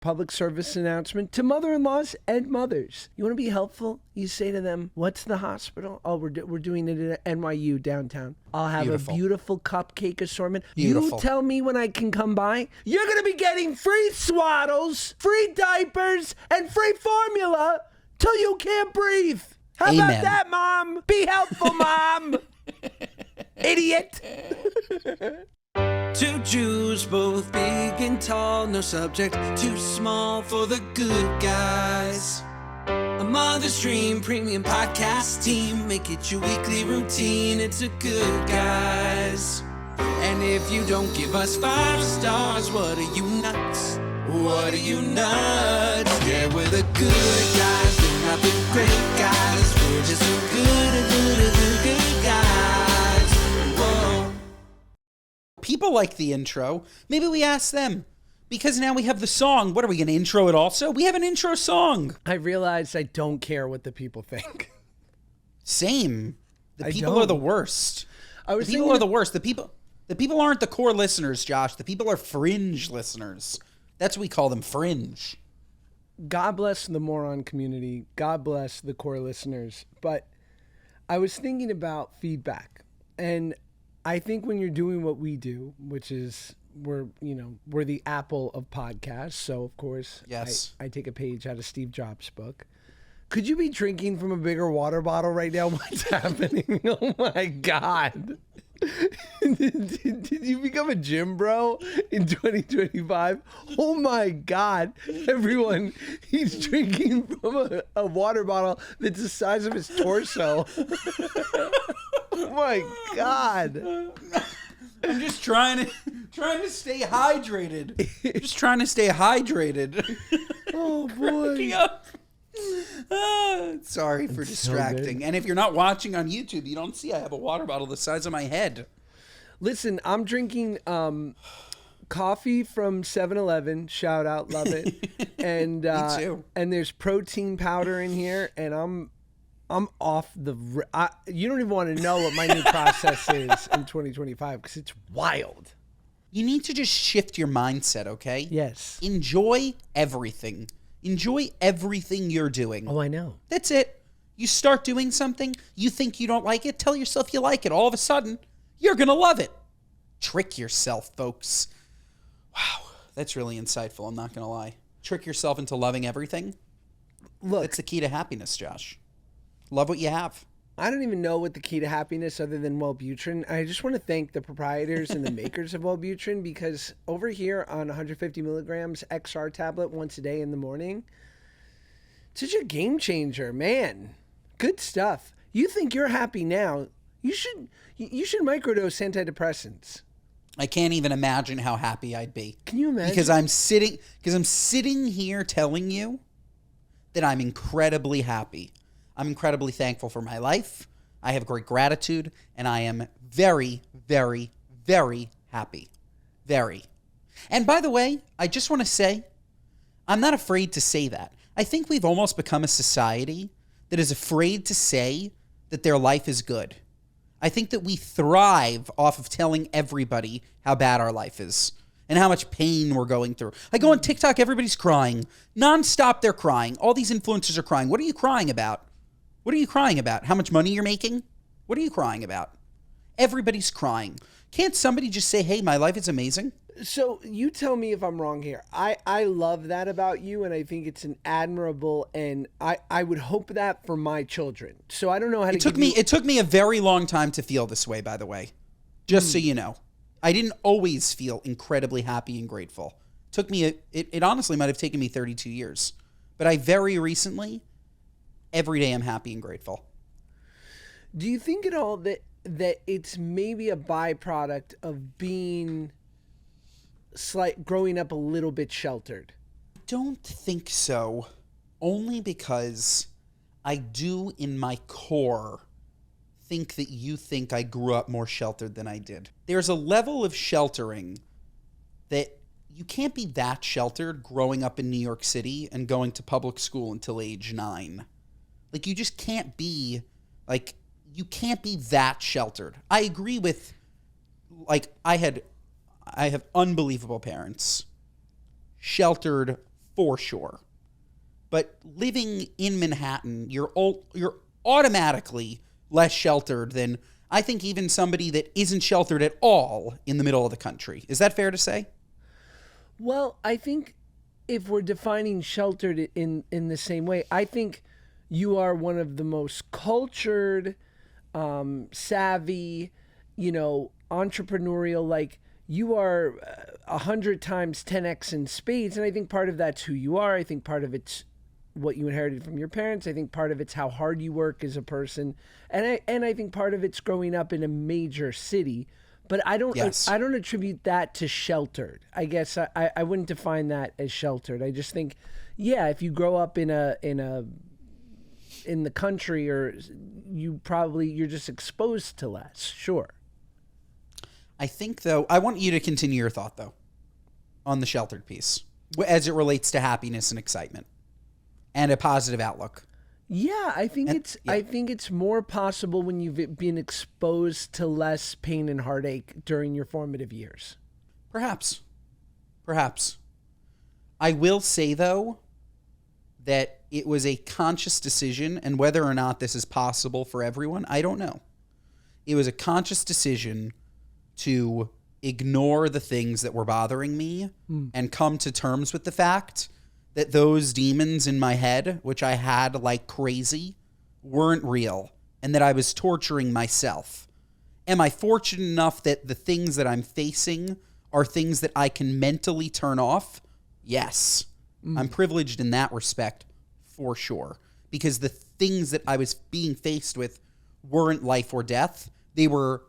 public service announcement to mother-in-laws and mothers. You want to be helpful? You say to them, what's the hospital? Oh, we're doing it at NYU downtown. I'll have a beautiful cupcake assortment. You tell me when I can come by. You're going to be getting free swaddles, free diapers, and free formula till you can't breathe. How about that, Mom? Be helpful, Mom. Idiot. Two Jews, both big and tall, no subject too small for the good guys. A Mother's Dream premium podcast team, make it your weekly routine, it's a good guys. And if you don't give us 5 stars, what are you nuts? What are you nuts? Yeah, we're the good guys, we're not the great guys, we're just the good guys. Whoa. People like the intro. Maybe we ask them. Because now we have the song. What are we going to intro it also? We have an intro song. I realized I don't care what the people think. Same. The people are the worst. The people are the worst. The people aren't the core listeners, Josh. The people are fringe listeners. That's what we call them, fringe. God bless the Moron community. God bless the core listeners. But I was thinking about feedback. And I think when you're doing what we do, which is we're the Apple of podcasts. So of course, yes, I take a page out of Steve Jobs' book. Could you be drinking from a bigger water bottle right now? What's happening? Oh my God. Did you become a gym bro in 2025? Oh my God. Everyone, he's drinking from a water bottle that's the size of his torso. Oh my God. I'm just trying to stay hydrated. Just trying to stay hydrated. Oh boy. Sorry for distracting. So and if you're not watching on YouTube, you don't see I have a water bottle the size of my head. Listen, I'm drinking coffee from 7-Eleven. Shout out, love it. And me too. And there's protein powder in here, and I'm off the. You don't even want to know what my new process is in 2025 because it's wild. You need to just shift your mindset, okay? Yes. Enjoy everything. Enjoy everything you're doing. Oh, I know. That's it. You start doing something, you think you don't like it, tell yourself you like it. All of a sudden, you're going to love it. Trick yourself, folks. Wow, that's really insightful, I'm not going to lie. Trick yourself into loving everything. Look. That's the key to happiness, Josh. Love what you have. I don't even know what the key to happiness other than Wellbutrin. I just want to thank the proprietors and the makers of Wellbutrin because over here on 150 milligrams XR tablet once a day in the morning, such a game changer, man. Good stuff. You think you're happy now? You should microdose antidepressants. I can't even imagine how happy I'd be. Can you imagine? Because I'm sitting here telling you that I'm incredibly happy. I'm incredibly thankful for my life. I have great gratitude, and I am very, very, very happy. Very. And by the way, I just want to say, I'm not afraid to say that. I think we've almost become a society that is afraid to say that their life is good. I think that we thrive off of telling everybody how bad our life is and how much pain we're going through. I go on TikTok, everybody's crying. Nonstop, they're crying. All these influencers are crying. What are you crying about? What are you crying about? How much money you're making? What are you crying about? Everybody's crying. Can't somebody just say, hey, my life is amazing? So you tell me if I'm wrong here. I love that about you, and I think it's an admirable, and I would hope that for my children. So I don't know how to It took me a very long time to feel this way, by the way. Just so you know. I didn't always feel incredibly happy and grateful. It honestly might have taken me 32 years. But I very recently, every day I'm happy and grateful. Do you think at all that it's maybe a byproduct of being growing up a little bit sheltered? I don't think so. Only because I do in my core think that you think I grew up more sheltered than I did. There's a level of sheltering that you can't be that sheltered growing up in New York City and going to public school until age 9. Like, you just can't be, like, you can't be that sheltered. I agree with, like, I have unbelievable parents, sheltered for sure. But living in Manhattan, you're automatically less sheltered than, I think, even somebody that isn't sheltered at all in the middle of the country. Is that fair to say? Well, I think if we're defining sheltered in the same way, I think you are one of the most cultured, savvy, entrepreneurial, like you are 100 times 10x in spades. And I think part of that's who you are. I think part of it's what you inherited from your parents. I think part of it's how hard you work as a person. And I think part of it's growing up in a major city. But I don't attribute that to sheltered. I guess I wouldn't define that as sheltered. I just think, yeah, if you grow up in the country, or you're just exposed to less. Sure. I think, though, I want you to continue your thought, though, on the sheltered piece as it relates to happiness and excitement and a positive outlook. Yeah, I think it's more possible when you've been exposed to less pain and heartache during your formative years. Perhaps. I will say, though, that it was a conscious decision, and whether or not this is possible for everyone, I don't know. It was a conscious decision to ignore the things that were bothering me and come to terms with the fact that those demons in my head, which I had like crazy, weren't real, and that I was torturing myself. Am I fortunate enough that the things that I'm facing are things that I can mentally turn off? Yes. I'm privileged in that respect, for sure. Because the things that I was being faced with weren't life or death. They were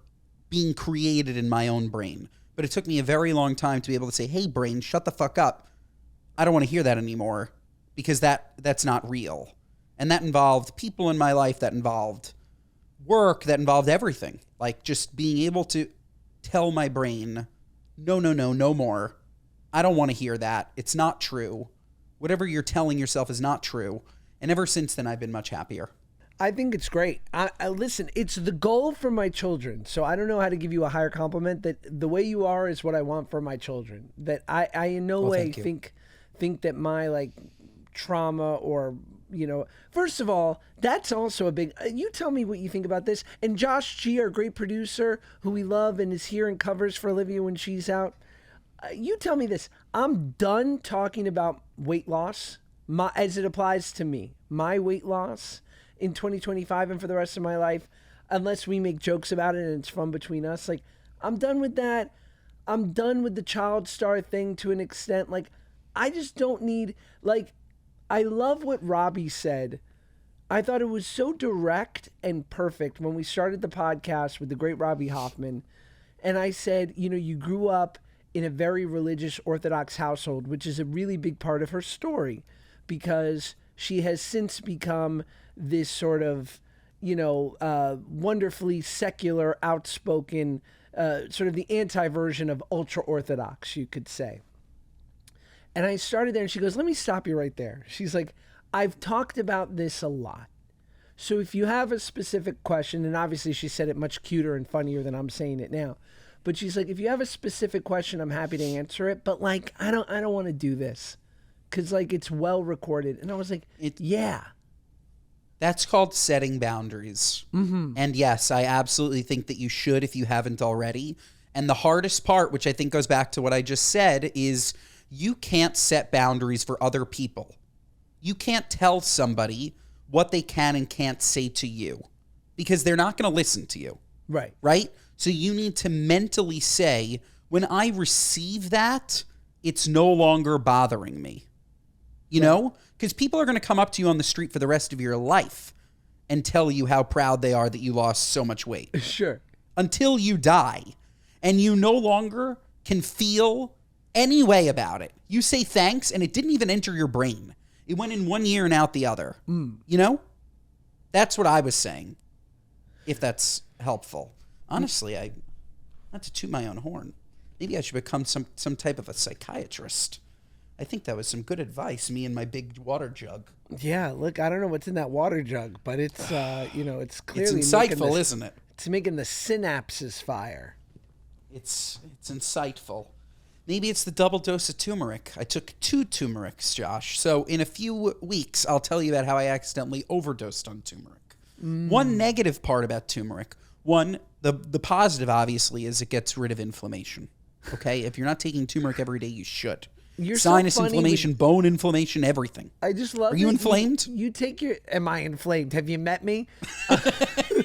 being created in my own brain. But it took me a very long time to be able to say, hey, brain, shut the fuck up. I don't want to hear that anymore, because that's not real. And that involved people in my life, that involved work, that involved everything. Like just being able to tell my brain, no more. I don't want to hear that. It's not true. Whatever you're telling yourself is not true. And ever since then, I've been much happier. I think it's great. I listen, it's the goal for my children. So I don't know how to give you a higher compliment. That the way you are is what I want for my children. That I in no way think that my like trauma or, first of all, that's also a big, you tell me what you think about this. And Josh G, our great producer, who we love and is here and covers for Olivia when she's out. You tell me this. I'm done talking about weight loss as it applies to me. My weight loss in 2025 and for the rest of my life, unless we make jokes about it and it's fun between us. Like, I'm done with that. I'm done with the child star thing to an extent. Like, I just don't need, like, I love what Robbie said. I thought it was so direct and perfect when we started the podcast with the great Robbie Hoffman. And I said, you grew up in a very religious Orthodox household, which is a really big part of her story, because she has since become this sort of, wonderfully secular, outspoken, sort of the anti-version of ultra-Orthodox, you could say. And I started there, and she goes, let me stop you right there. She's like, I've talked about this a lot. So if you have a specific question, and obviously she said it much cuter and funnier than I'm saying it now, but she's like, if you have a specific question, I'm happy to answer it. But like, I don't want to do this because like it's well recorded. And I was like, yeah. That's called setting boundaries. Mm-hmm. And yes, I absolutely think that you should if you haven't already. And the hardest part, which I think goes back to what I just said, is you can't set boundaries for other people. You can't tell somebody what they can and can't say to you because they're not going to listen to you. Right. Right? So you need to mentally say, when I receive that, it's no longer bothering me. You know? Because people are going to come up to you on the street for the rest of your life and tell you how proud they are that you lost so much weight. Sure. Until you die. And you no longer can feel any way about it. You say thanks, and it didn't even enter your brain. It went in one ear and out the other. You know? That's what I was saying, if that's helpful. Honestly, not to toot my own horn, maybe I should become some type of a psychiatrist. I think that was some good advice, me and my big water jug. Yeah, look, I don't know what's in that water jug, but it's, it's clearly... It's insightful, isn't it? It's making the synapses fire. It's insightful. Maybe it's the double dose of turmeric. I took 2 turmerics, Josh. So in a few weeks, I'll tell you about how I accidentally overdosed on turmeric. One negative part about turmeric, the positive, obviously, is it gets rid of inflammation. Okay? If you're not taking turmeric every day, you should. You're Sinus so funny inflammation, bone inflammation, everything. I just love. Are you inflamed? You take your. Am I inflamed? Have you met me?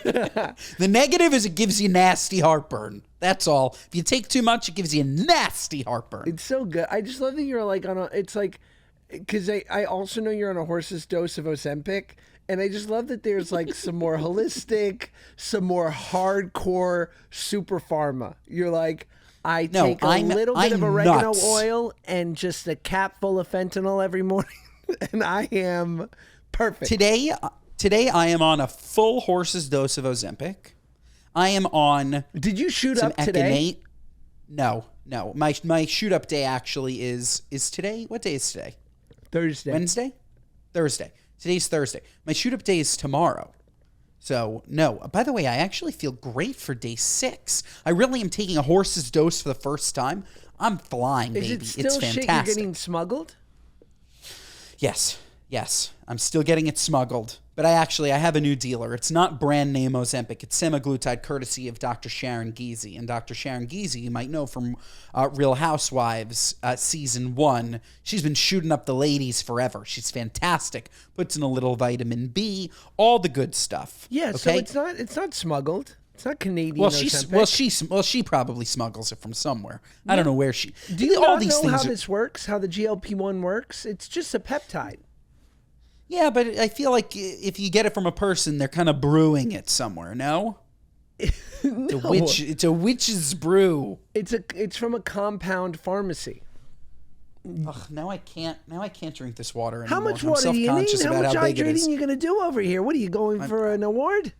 The negative is it gives you nasty heartburn. That's all. If you take too much, it gives you nasty heartburn. It's so good. I just love that you're like on a. It's like, because I also know you're on a horse's dose of Ozempic, and I just love that there's like some more holistic, some more hardcore super pharma. You're like. I take a little bit of oregano oil and just a cap full of fentanyl every morning, and I am perfect. Today I am on a full horse's dose of Ozempic. I am on. Did you shoot up today? No. My shoot up day actually is today. What day is today? Thursday. Wednesday? Thursday. Today's Thursday. My shoot up day is tomorrow. So, no. By the way, I actually feel great for day 6. I really am taking a horse's dose for the first time. I'm flying, baby. Is it still it's shit fantastic. you're getting smuggled? Yes. I'm still getting it smuggled. But I have a new dealer. It's not brand name Ozempic. It's semaglutide, courtesy of Dr. Sharon Giese. And Dr. Sharon Giese, you might know from Real Housewives season 1. She's been shooting up the ladies forever. She's fantastic. Puts in a little vitamin B, all the good stuff. Yeah, okay? So it's not smuggled. It's not Canadian. She probably smuggles it from somewhere. I don't know where she. Do you not know how this works? How the GLP-1 works? It's just a peptide. Yeah, but I feel like if you get it from a person, they're kind of brewing it somewhere. No, no. It's a witch's brew. It's from a compound pharmacy. Ugh, now I can't drink this water anymore. How much water do you need? How much hydrating are you going to do over here? What are you going for an award?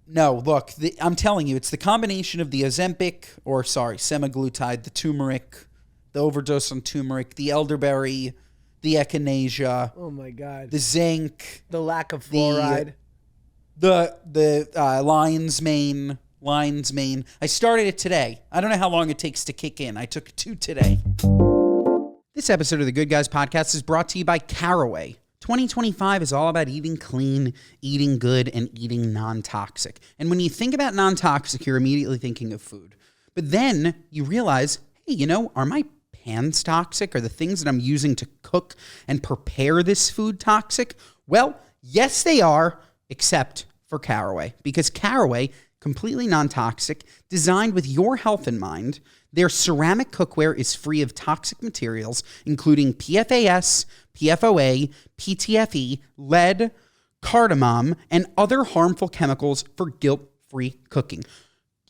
No, look, I'm telling you, it's the combination of the semaglutide, the turmeric, the overdose on turmeric, the elderberry, the echinacea. Oh my God. The zinc. The lack of fluoride. The lion's mane. I started it today. I don't know how long it takes to kick in. I took 2 today. This episode of the Good Guys Podcast is brought to you by Caraway. 2025 is all about eating clean, eating good, and eating non-toxic. And when you think about non-toxic, you're immediately thinking of food. But then you realize, hey, are my pans toxic? Are the things that I'm using to cook and prepare this food toxic? Well, yes, they are, except for Caraway. Because Caraway, completely non-toxic, designed with your health in mind, their ceramic cookware is free of toxic materials, including PFAS, PFOA, PTFE, lead, cardamom, and other harmful chemicals for guilt-free cooking.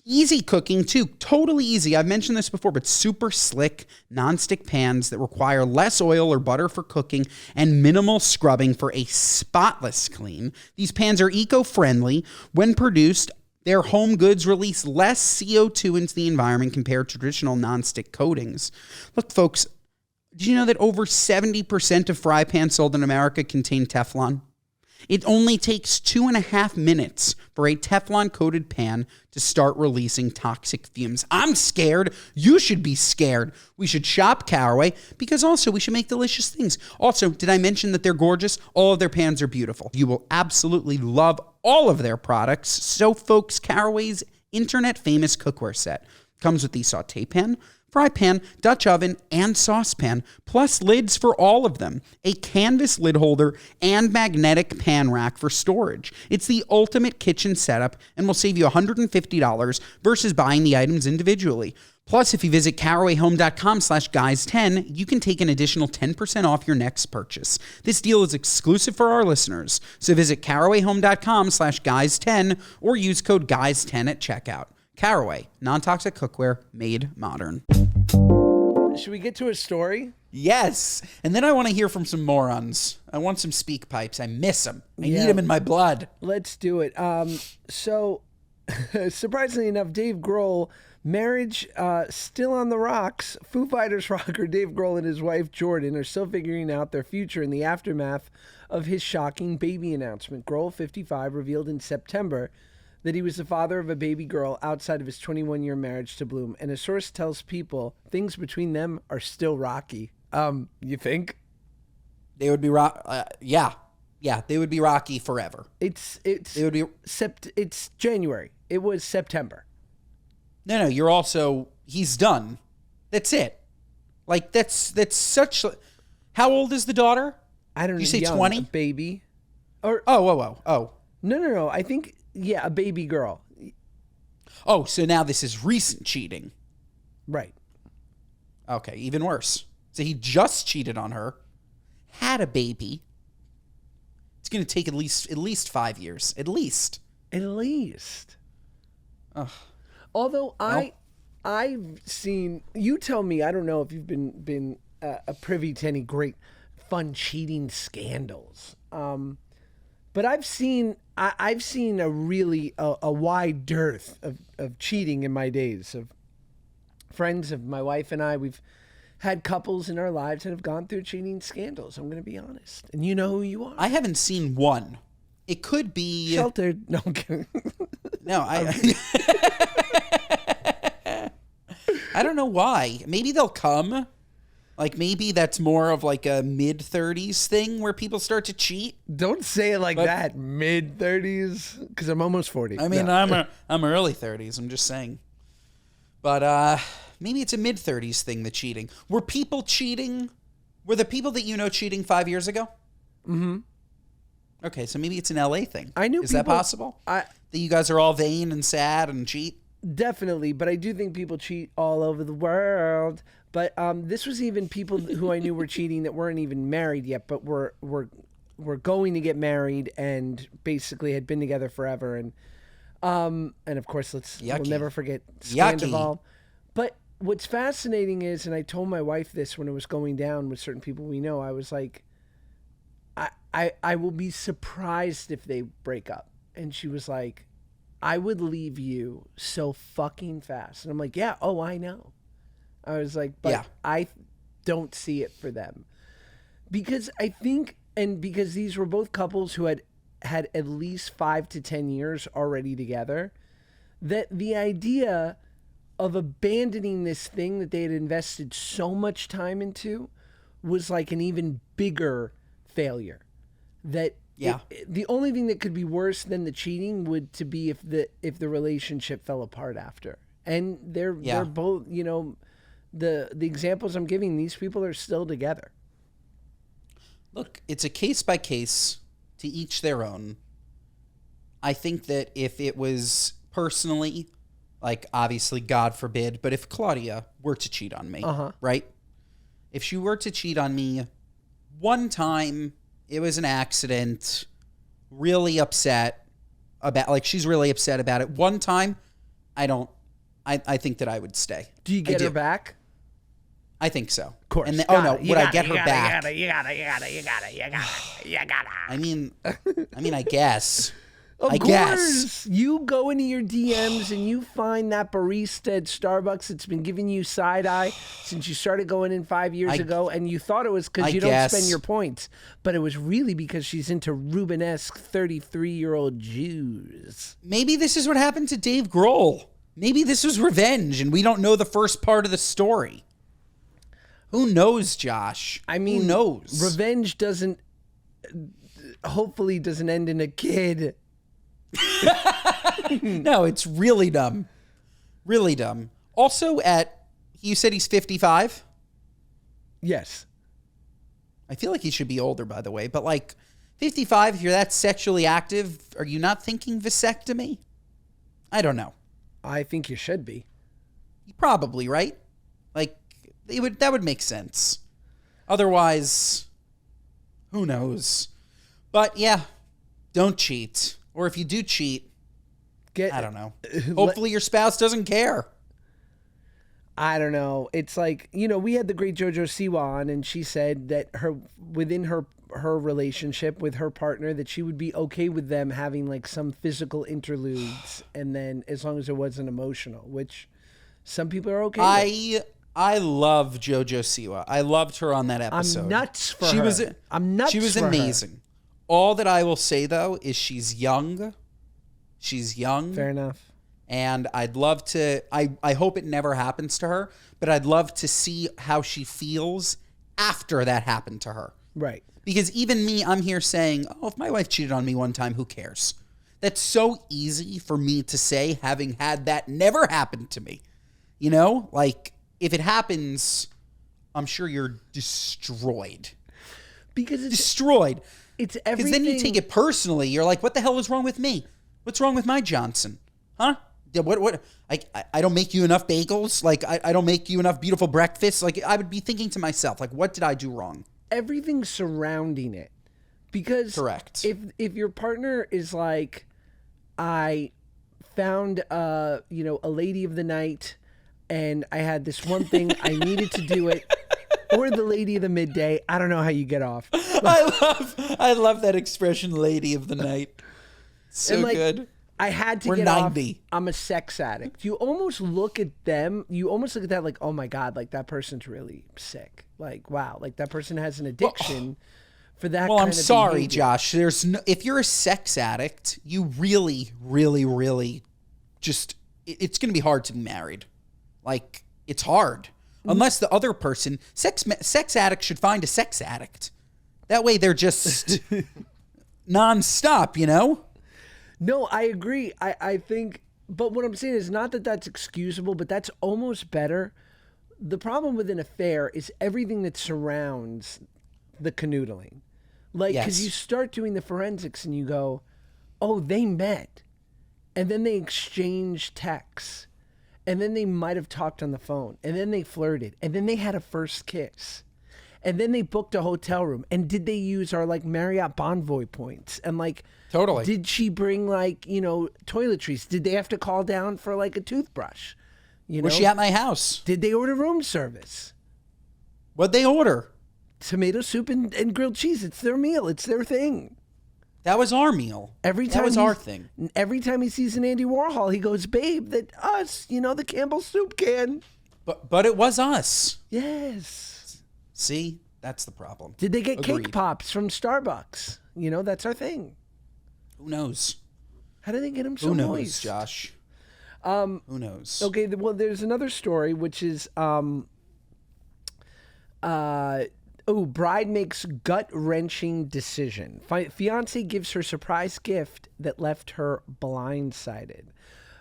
Easy cooking, too. Totally easy. I've mentioned this before, but super slick nonstick pans that require less oil or butter for cooking and minimal scrubbing for a spotless clean. These pans are eco-friendly. When produced, their home goods release less CO2 into the environment compared to traditional nonstick coatings. Look, folks, did you know that over 70% of fry pans sold in America contain Teflon? It only takes 2.5 minutes for a Teflon-coated pan to start releasing toxic fumes. I'm scared. You should be scared. We should shop Caraway because also we should make delicious things. Also, did I mention that they're gorgeous? All of their pans are beautiful. You will absolutely love all of their products. So, folks, Caraway's internet-famous cookware set comes with the sauté pan, fry pan, Dutch oven, and saucepan, plus lids for all of them, a canvas lid holder, and magnetic pan rack for storage. It's the ultimate kitchen setup and will save you $150 versus buying the items individually. Plus, if you visit carawayhome.com/guys10, you can take an additional 10% off your next purchase. This deal is exclusive for our listeners, so visit carawayhome.com/guys10 or use code guys10 at checkout. Caraway, non-toxic cookware made modern. Should we get to a story? Yes. And then I want to hear from some morons. I want some speak pipes. I miss them. I need them in my blood. Let's do it. So, surprisingly enough, Dave Grohl, marriage still on the rocks. Foo Fighters rocker Dave Grohl and his wife Jordan are still figuring out their future in the aftermath of his shocking baby announcement. Grohl, 55, revealed in September that he was the father of a baby girl outside of his 21-year marriage to Bloom, and a source tells people things between them are still rocky. You think? They would be yeah, they would be rocky forever. It's They would be. it's January. It was September. No, you're also. He's done. That's it. Like that's such. How old is the daughter? I don't know. You say young, 20? A baby. Or Oh. no. I think a baby girl. Oh, so now this is recent cheating. Right. Okay, even worse. So he just cheated on her, had a baby. It's going to take at least 5 years. At least. Ugh. Although I've seen, you tell me, I don't know if you've been privy to any great fun cheating scandals. But I've seen a really a wide dearth of cheating in my days. Of friends of my wife and I, we've had couples in our lives that have gone through cheating scandals. I'm going to be honest, and you know who you are. I haven't seen one. It could be Sheltered. No, I'm kidding. No, I don't know why. Maybe they'll come. Like maybe that's more of like a mid-30s thing where people start to cheat. Don't say it like that. Mid-30s, because I'm almost 40. I mean, No. I'm early 30s. I'm just saying. But maybe it's a mid-30s thing, the cheating. Were people cheating? Were the people that you know cheating 5 years ago? Mm-hmm. Okay, so maybe it's an LA thing. I knew Is that people- possible? That you guys are all vain and sad and cheat? Definitely, but I do think people cheat all over the world. But this was even people who I knew were cheating that weren't even married yet, but were going to get married and basically had been together forever. And of course, we'll never forget Scandival. But what's fascinating is, and I told my wife this when it was going down with certain people we know, I was like, I will be surprised if they break up. And she was like, I would leave you so fucking fast. And I'm like, yeah, I know. I was like, but Yeah. I don't see it for them. Because I think, and because these were both couples who had at least 5 to 10 years already together, that the idea of abandoning this thing that they had invested so much time into was like an even bigger failure. That the only thing that could be worse than the cheating would to be if the relationship fell apart after. And they're both, you know, the examples I'm giving, these people are still together. Look, it's a case by case, to each their own. I think that if it was personally, like obviously God forbid, but if Claudia were to cheat on me, right? If she were to cheat on me one time, it was an accident, really upset about, like she's really upset about it. One time, I think that I would stay. Do you get her back? I think so. Of course. And then, would I get her back? You gotta. I mean, I guess. Of I course. guess. You go into your DMs and you find that barista at Starbucks that's been giving you side eye since you started going in 5 years ago, and you thought it was because you don't spend your points, but it was really because she's into Rubenesque 33-year-old Jews. Maybe this is what happened to Dave Grohl. Maybe this was revenge, and we don't know the first part of the story. Who knows, Josh? I mean, who knows? Revenge hopefully doesn't end in a kid. No, it's really dumb. Really dumb. Also you said he's 55? Yes. I feel like he should be older, by the way. But like 55, if you're that sexually active, are you not thinking vasectomy? I don't know. I think you should be. Probably, right? Like, that would make sense. Otherwise, who knows? But yeah, don't cheat. Or if you do cheat, I don't know. Hopefully your spouse doesn't care. I don't know. It's like, you know, we had the great JoJo Siwa on, and she said that within her relationship with her partner, that she would be okay with them having like some physical interludes, and then as long as it wasn't emotional, which some people are okay with. I love JoJo Siwa. I loved her on that episode. I'm nuts for her. I'm nuts for her. She was amazing. All that I will say, though, is she's young. She's young. Fair enough. And I'd love to, I hope it never happens to her, but I'd love to see how she feels after that happened to her. Right. Because even me, I'm here saying, oh, if my wife cheated on me one time, who cares? That's so easy for me to say, having had that never happen to me. You know, like if it happens, I'm sure you're destroyed. Because it's destroyed. It's everything. Because then you take it personally. You're like, what the hell is wrong with me? What's wrong with my Johnson? Huh? What? I don't make you enough bagels? Like, I don't make you enough beautiful breakfasts? Like, I would be thinking to myself, like, what did I do wrong? Everything surrounding it. Because correct. If your partner is like, I found a lady of the night and I had this one thing, I needed to do it, or the lady of the midday, I don't know how you get off. I love that expression, lady of the night. So good. I had to We're get 90. off. I'm a sex addict. You almost look at them. You almost look at that like, oh my God, like that person's really sick. Like, wow, like that person has an addiction for that. Well, kind I'm of sorry, behavior. Josh. If you're a sex addict, you really, really, really just, it's going to be hard to be married. Like, it's hard. Unless the other person, sex addicts should find a sex addict. That way they're just nonstop, you know? No, I agree. I think, but what I'm saying is not that that's excusable, but that's almost better. The problem with an affair is everything that surrounds the canoodling. Like, because you start doing the forensics and you go, oh, they met. And then they exchanged texts. And then they might have talked on the phone. And then they flirted. And then they had a first kiss. And then they booked a hotel room. And did they use our like Marriott Bonvoy points? And like, totally. Did she bring like, toiletries? Did they have to call down for like a toothbrush? Was she at my house? Did they order room service? What'd they order? Tomato soup and grilled cheese. It's their meal. It's their thing. That was our meal. That was our thing. Every time he sees an Andy Warhol, he goes, babe, that us, the Campbell soup can. But it was us. Yes. See? That's the problem. Did they get Agreed. cake pops from Starbucks? That's our thing. Who knows? How did they get him so Who knows, moist? Josh? Who knows? Okay, well, there's another story, which is, bride makes gut-wrenching decision. Fiancé gives her surprise gift that left her blindsided.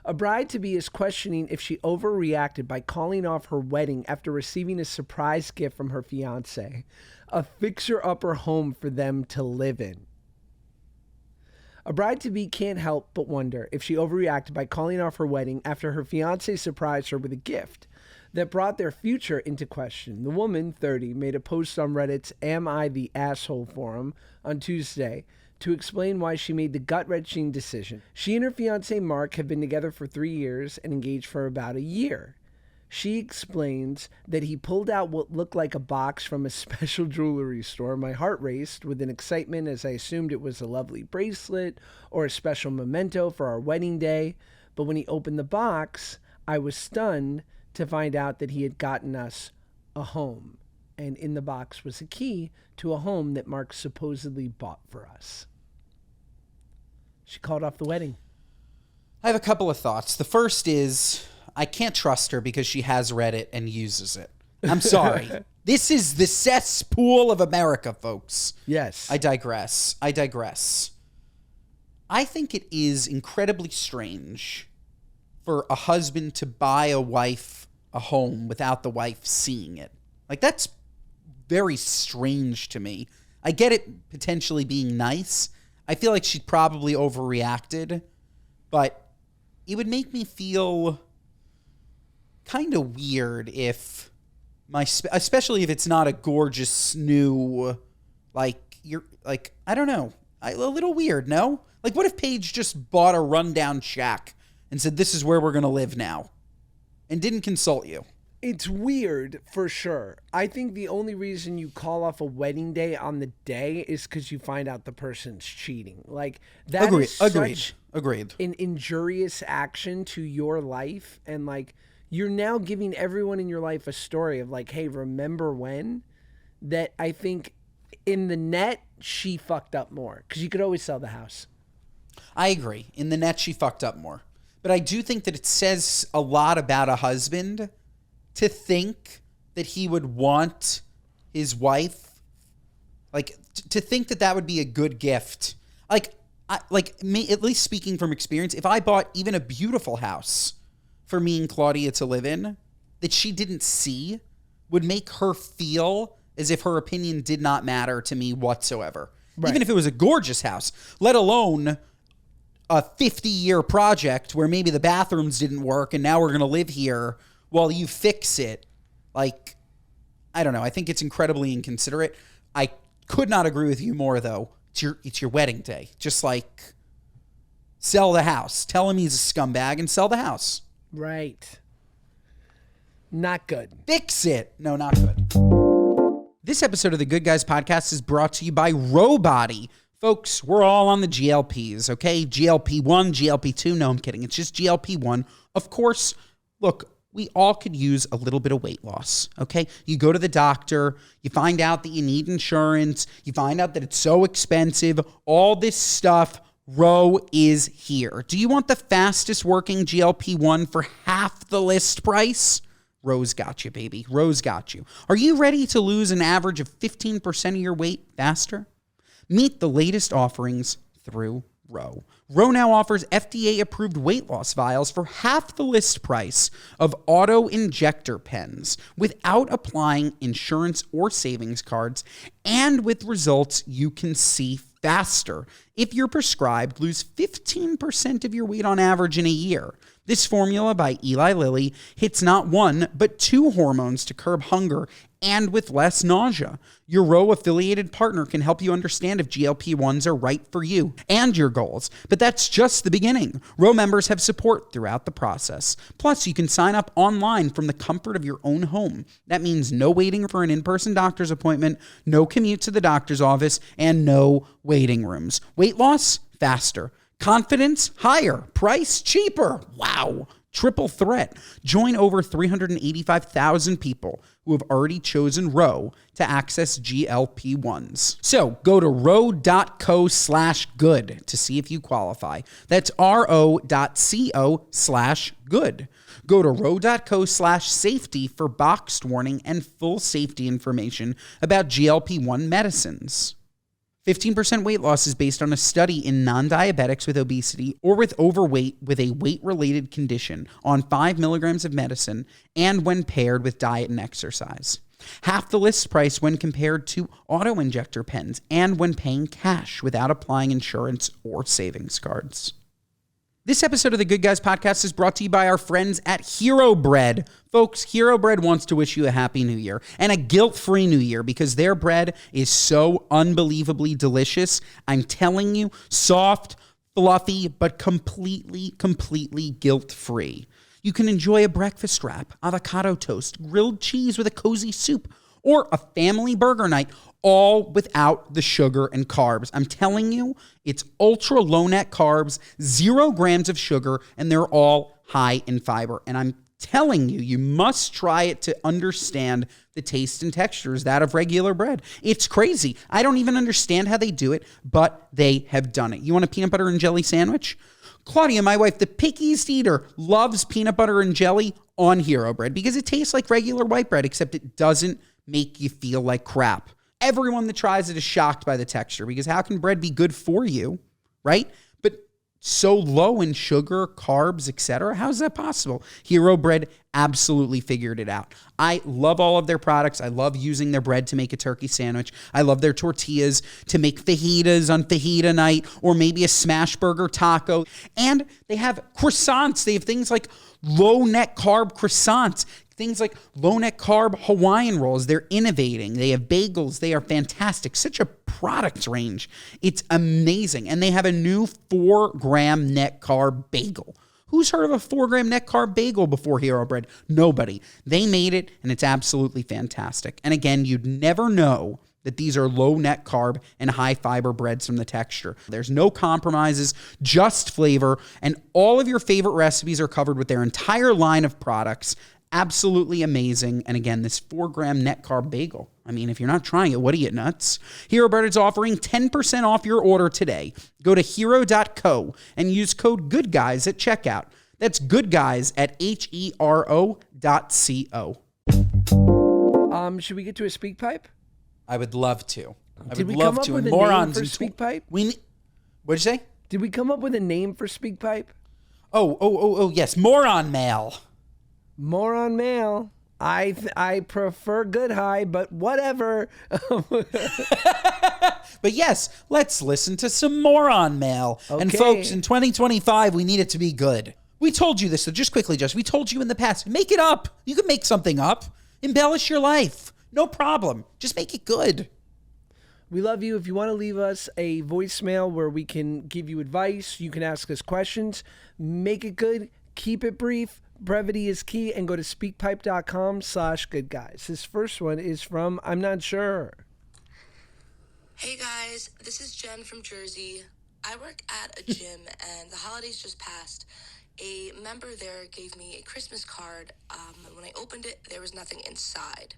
A bride-to-be is questioning if she overreacted by calling off her wedding after receiving a surprise gift from her fiancé, a fixer-upper home for them to live in. A bride-to-be can't help but wonder if she overreacted by calling off her wedding after her fiancé surprised her with a gift that brought their future into question. The woman, 30, made a post on Reddit's Am I the Asshole forum on Tuesday to explain why she made the gut-wrenching decision. She and her fiancé Mark have been together for 3 years and engaged for about a year. She explains that he pulled out what looked like a box from a special jewelry store. My heart raced with an excitement as I assumed it was a lovely bracelet or a special memento for our wedding day. But when he opened the box, I was stunned to find out that he had gotten us a home. And in the box was a key to a home that Mark supposedly bought for us. She called off the wedding. I have a couple of thoughts. The first is, I can't trust her because she has Reddit and uses it. I'm sorry. This is the cesspool of America, folks. Yes. I digress. I think it is incredibly strange for a husband to buy a wife a home without the wife seeing it. Like, that's very strange to me. I get it potentially being nice. I feel like she probably overreacted, but it would make me feel kind of weird if especially if it's not a gorgeous new, I don't know, a little weird, no? Like, what if Paige just bought a rundown shack and said, this is where we're going to live now, and didn't consult you? It's weird, for sure. I think the only reason you call off a wedding day on the day is because you find out the person's cheating. Like, that is such an injurious action to your life. And, like, you're now giving everyone in your life a story of, like, hey, remember when? That I think in the net, she fucked up more. Because you could always sell the house. I agree. In the net, she fucked up more. But I do think that it says a lot about a husband to think that he would want his wife, like, to think that that would be a good gift. Like, me, at least speaking from experience, if I bought even a beautiful house for me and Claudia to live in that she didn't see, would make her feel as if her opinion did not matter to me whatsoever. Right. Even if it was a gorgeous house, let alone a 50-year project where maybe the bathrooms didn't work and now we're going to live here while you fix it. Like, I don't know. I think it's incredibly inconsiderate. I could not agree with you more, though. It's your wedding day. Just like, sell the house. Tell him he's a scumbag and sell the house. Right. Not good. Fix it. No, not good. This episode of the Good Guys Podcast is brought to you by Robody. Folks, we're all on the GLPs, okay? GLP-1, GLP-2. No, I'm kidding. It's just GLP-1. Of course, look, we all could use a little bit of weight loss, okay? You go to the doctor, you find out that you need insurance, you find out that it's so expensive, all this stuff. Ro is here. Do you want the fastest working GLP-1 for half the list price? Ro's got you, baby. Ro's got you. Are you ready to lose an average of 15% of your weight faster? Meet the latest offerings through Ro. Ro now offers FDA-approved weight loss vials for half the list price of auto-injector pens without applying insurance or savings cards and with results you can see faster. If you're prescribed, lose 15% of your weight on average in a year. This formula by Eli Lilly hits not one, but two hormones to curb hunger and with less nausea. Your Ro-affiliated partner can help you understand if GLP-1s are right for you and your goals. But that's just the beginning. Ro members have support throughout the process. Plus, you can sign up online from the comfort of your own home. That means no waiting for an in-person doctor's appointment, no commute to the doctor's office, and no waiting rooms. Weight loss? Faster. Confidence? Higher. Price? Cheaper. Wow. Triple threat. Join over 385,000 people who have already chosen Ro to access GLP-1s. So go to ro.co/good to see if you qualify. That's ro.co/good. Go to ro.co/safety for boxed warning and full safety information about GLP-1 medicines. 15% weight loss is based on a study in non-diabetics with obesity or with overweight with a weight-related condition on 5 milligrams of medicine and when paired with diet and exercise. Half the list price when compared to auto-injector pens and when paying cash without applying insurance or savings cards. This episode of the Good Guys Podcast is brought to you by our friends at Hero Bread. Folks, Hero Bread wants to wish you a happy new year and a guilt-free new year because their bread is so unbelievably delicious. I'm telling you, soft, fluffy, but completely guilt-free. You can enjoy a breakfast wrap, avocado toast, grilled cheese with a cozy soup, or a family burger night, all without the sugar and carbs. I'm telling you, it's ultra low net carbs, 0 grams of sugar, and they're all high in fiber. And I'm telling you, you must try it to understand the taste and textures that of regular bread. It's crazy. I don't even understand how they do it, but they have done it. You want a peanut butter and jelly sandwich? Claudia, my wife, the pickiest eater, loves peanut butter and jelly on Hero Bread because it tastes like regular white bread, except it doesn't make you feel like crap. Everyone that tries it is shocked by the texture because how can bread be good for you, right? But so low in sugar, carbs, etc. How is that possible? Hero Bread absolutely figured it out. I love all of their products. I love using their bread to make a turkey sandwich. I love their tortillas to make fajitas on fajita night or maybe a smash burger taco. And they have croissants. They have things like low net carb croissants. Things like low net carb Hawaiian rolls. They're innovating. They have bagels. They are fantastic. Such a product range. It's amazing. And they have a new 4-gram net carb bagel. Who's heard of a 4-gram net carb bagel before Hero Bread? Nobody. They made it, and it's absolutely fantastic. And again, you'd never know that these are low net carb and high fiber breads from the texture. There's no compromises, just flavor, and all of your favorite recipes are covered with their entire line of products Absolutely amazing. And again, this 4-gram net carb bagel. I mean, if you're not trying it, what are you, nuts? Hero Bread is offering 10% off your order today. Go to hero.co and use code GOODGUYS at checkout. That's GOODGUYS at HERO.co. Should we get to a speak pipe? I would love to. Did we come up with a name for speak pipe? What'd you say? Did we come up with a name for speak pipe? Oh, yes. Moron mail. Moron mail. I prefer good high, but whatever. But yes, let's listen to some moron mail. Okay. And folks, in 2025, we need it to be good. We told you this, so just quickly, Josh. We told you in the past, make it up. You can make something up. Embellish your life. No problem. Just make it good. We love you. If you want to leave us a voicemail where we can give you advice, you can ask us questions. Make it good. Keep it brief. Brevity is key. And go to speakpipe.com/goodguys. This first one is from I'm Not Sure. Hey guys, this is Jen from Jersey. I work at a gym and the holidays just passed. A member there gave me a Christmas card. When I opened it, there was nothing inside.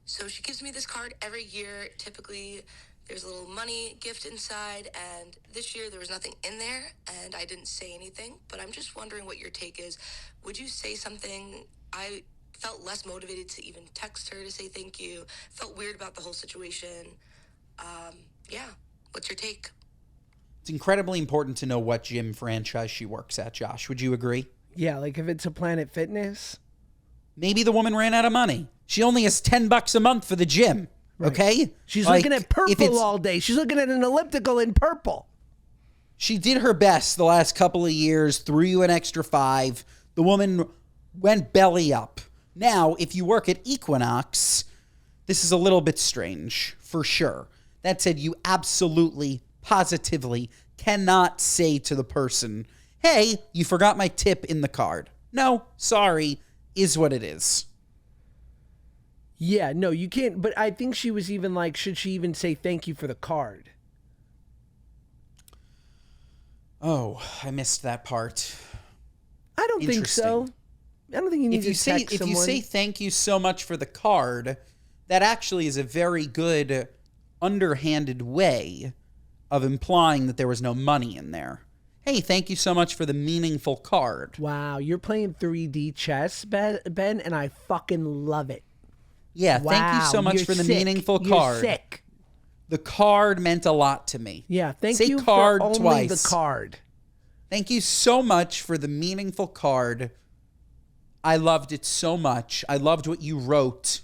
So she gives me this card every year. Typically, there's a little money gift inside, and this year there was nothing in there, and I didn't say anything. But I'm just wondering what your take is. Would you say something? I felt less motivated to even text her to say thank you. Felt weird about the whole situation. Yeah, what's your take? It's incredibly important to know what gym franchise she works at, Josh. Would you agree? Yeah, like if it's a Planet Fitness. Maybe the woman ran out of money. She only has $10 a month for the gym. Right. Okay? She's looking at purple all day. She's looking at an elliptical in purple. She did her best the last couple of years, threw you an extra $5. The woman went belly up. Now, if you work at Equinox, this is a little bit strange, for sure. That said, you absolutely, positively cannot say to the person, hey, you forgot my tip in the card. No, sorry, is what it is. Yeah, no, you can't. But I think she was even like, should she even say thank you for the card? Oh, I missed that part. I don't think so. I don't think you need to text someone. If you say thank you so much for the card, that actually is a very good underhanded way of implying that there was no money in there. Hey, thank you so much for the meaningful card. Wow, you're playing 3D chess, Ben, and I fucking love it. Yeah, wow, thank you so much for the meaningful card. You're sick. The card meant a lot to me. Yeah, thank Say you card for only twice. the card. Thank you so much for the meaningful card. I loved it so much. I loved what you wrote.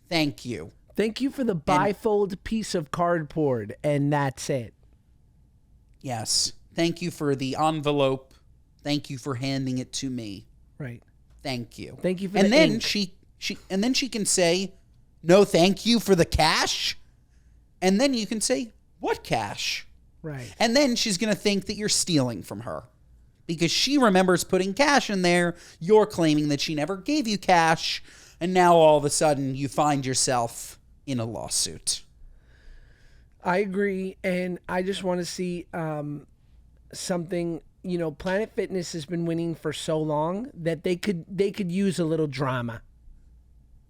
Thank you. Thank you for the bifold piece of cardboard, and that's it. Yes. Thank you for the envelope. Thank you for handing it to me. Right. Thank you. Thank you for and the then ink. she can say, no, thank you for the cash. And then you can say, what cash? Right. And then she's going to think that you're stealing from her because she remembers putting cash in there. You're claiming that she never gave you cash. And now all of a sudden you find yourself in a lawsuit. I agree. And I just want to see something, you know, Planet Fitness has been winning for so long that they could use a little drama.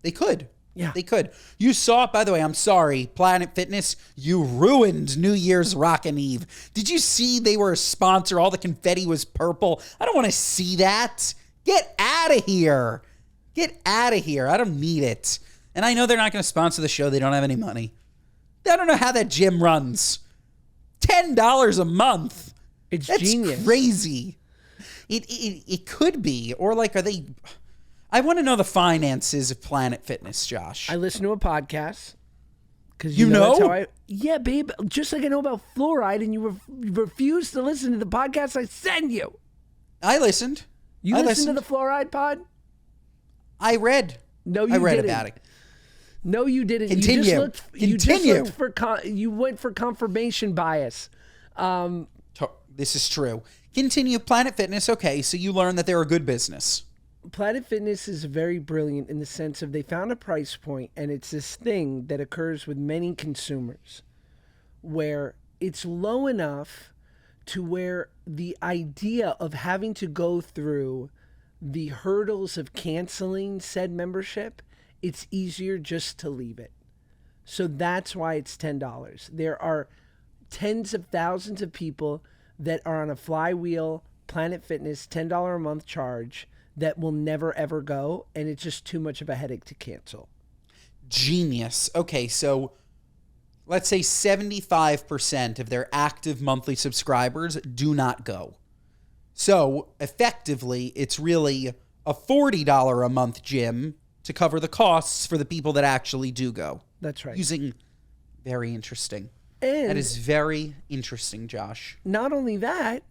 They could. Yeah. They could. You saw, by the way, I'm sorry, Planet Fitness, you ruined New Year's Rockin' Eve. Did you see they were a sponsor? All the confetti was purple. I don't want to see that. Get out of here. Get out of here. I don't need it. And I know they're not going to sponsor the show. They don't have any money. I don't know how that gym runs. $10 a month. It's That's genius. Crazy. It could be. Or like, are they... I want to know the finances of Planet Fitness, Josh. I listen to a podcast. Because you know? That's how yeah, babe. Just like I know about fluoride, and you refuse to listen to the podcast I send you. I listened. You listened to the fluoride pod? I read. No, you I read didn't. about it. No, you didn't. Continue. You went for confirmation bias. This is true. Continue. Planet Fitness. Okay, so you learned that they're a good business. Planet Fitness is very brilliant in the sense of they found a price point, and it's this thing that occurs with many consumers where it's low enough to where the idea of having to go through the hurdles of canceling said membership, it's easier just to leave it. So that's why it's $10. There are tens of thousands of people that are on a Flywheel Planet Fitness $10 a month charge that will never ever go, and it's just too much of a headache to cancel. Genius. Okay, so let's say 75% of their active monthly subscribers do not go. So effectively, it's really a $40 a month gym to cover the costs for the people that actually do go. That's right. Very interesting. And that is very interesting, Josh. Not only that,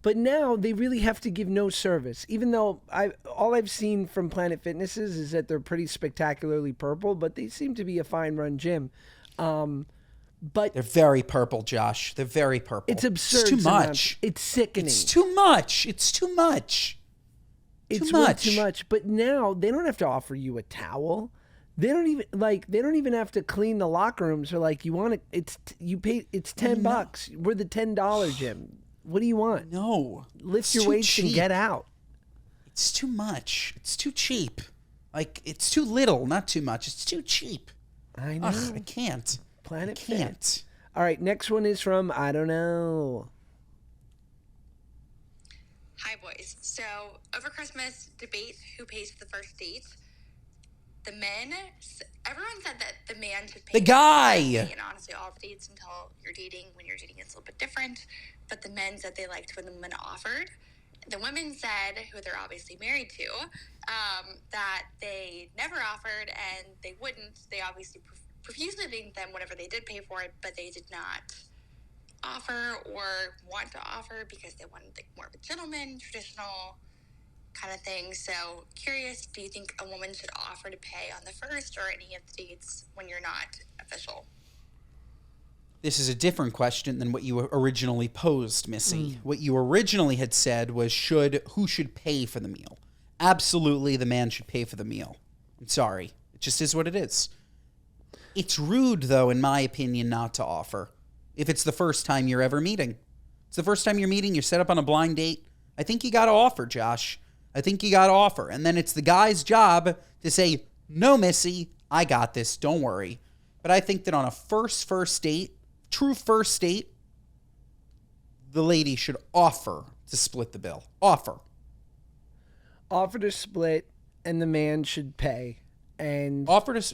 but now they really have to give no service. Even though all I've seen from Planet Fitnesses is that they're pretty spectacularly purple, but they seem to be a fine run gym. But they're very purple, Josh. They're very purple. It's absurd. It's too much. It's sickening. It's too much. It's too much. It's way too much. But now they don't have to offer you a towel. They don't even have to clean the locker rooms. They're like, you want it? It's $10. We're the $10 gym. What do you want? No. Lift your weights and get out. It's too much. It's too cheap. Like, it's too little, not too much. It's too cheap. I know. Ugh, I can't. Planet I can't. Fit. All right, next one is from I don't know. Hi, boys. So, over Christmas, debate who pays for the first date. The men, everyone said that the man should pay. The guy! And honestly, all the dates until you're dating, when you're dating, it's a little bit different. But the men said they liked when the women offered. The women said, who they're obviously married to, that they never offered and they wouldn't. They obviously profusely thanked them whenever they did pay for it, but they did not offer or want to offer because they wanted more of a gentleman, traditional kind of thing. So curious, do you think a woman should offer to pay on the first or any of the dates when you're not official? This is a different question than what you originally posed, Missy. What you originally had said was who should pay for the meal? Absolutely, the man should pay for the meal. I'm sorry. It just is what it is. It's rude, though, in my opinion, not to offer. If it's the first time you're ever meeting. It's the first time you're meeting, you're set up on a blind date. I think you got to offer, Josh. I think you got to offer. And then it's the guy's job to say, no, Missy, I got this. Don't worry. But I think that on a first date, true first date, the lady should offer to split the bill. Offer to split, and the man should pay. And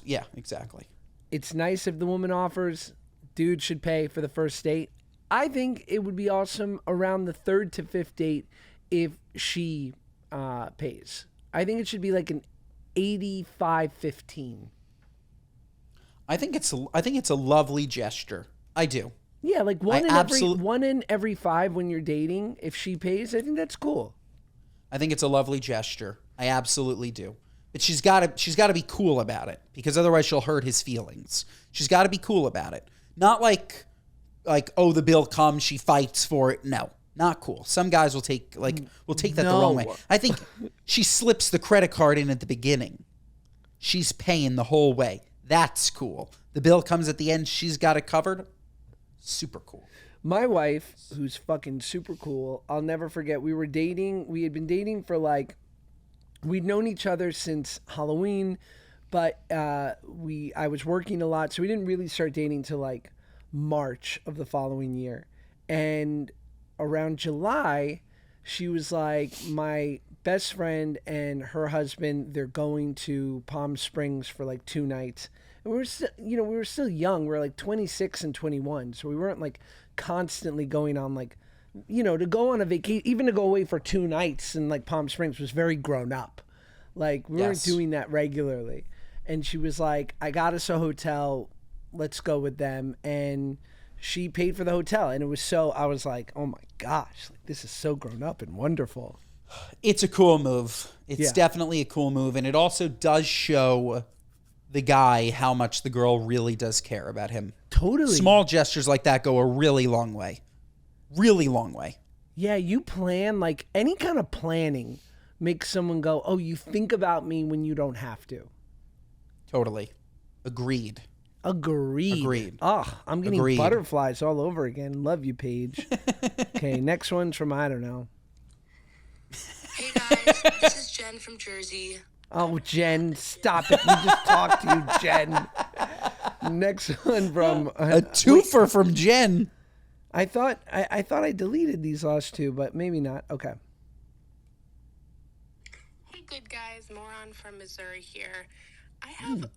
yeah, exactly. It's nice if the woman offers. Dude should pay for the first date. I think it would be awesome around the third to fifth date if she pays. I think it should be like an 85-15. I think it's a lovely gesture. I do. Yeah, like one in every five when you're dating, if she pays, I think that's cool. I think it's a lovely gesture. I absolutely do. But she's got to be cool about it, because otherwise she'll hurt his feelings. She's got to be cool about it. Not like oh, the bill comes, she fights for it. No, not cool. Some guys will take that the wrong way. I think she slips the credit card in at the beginning. She's paying the whole way. That's cool. The bill comes at the end, she's got it covered. Super cool. My wife, who's fucking super cool, I'll never forget. We were dating. We had been dating for we'd known each other since Halloween, but I was working a lot, so we didn't really start dating till March of the following year. And around July, she was like, my best friend and her husband, they're going to Palm Springs for 2 nights. And we were still young. We were 26 and 21, so we weren't constantly going on to go on a vacation, even to go away for 2 nights in Palm Springs was very grown up. We weren't doing that regularly. And she was like, I got us a hotel. Let's go with them. And she paid for the hotel. And I was like, oh my gosh, this is so grown up and wonderful. It's a cool move. It's definitely a cool move. And it also does show the guy how much the girl really does care about him. Totally. Small gestures like that go a really long way. Really long way. Yeah, you plan, any kind of planning makes someone go, oh, you think about me when you don't have to. Totally. Agreed. Oh, I'm getting butterflies all over again. Love you, Paige. Okay, next one's from I don't know. Hey guys, this is Jen from Jersey. Oh, Jen, stop it. We just talked to you, Jen. Next one from... A twofer from Jen. I thought I deleted these last two, but maybe not. Okay. Hey, good guys. Moron from Missouri here. I have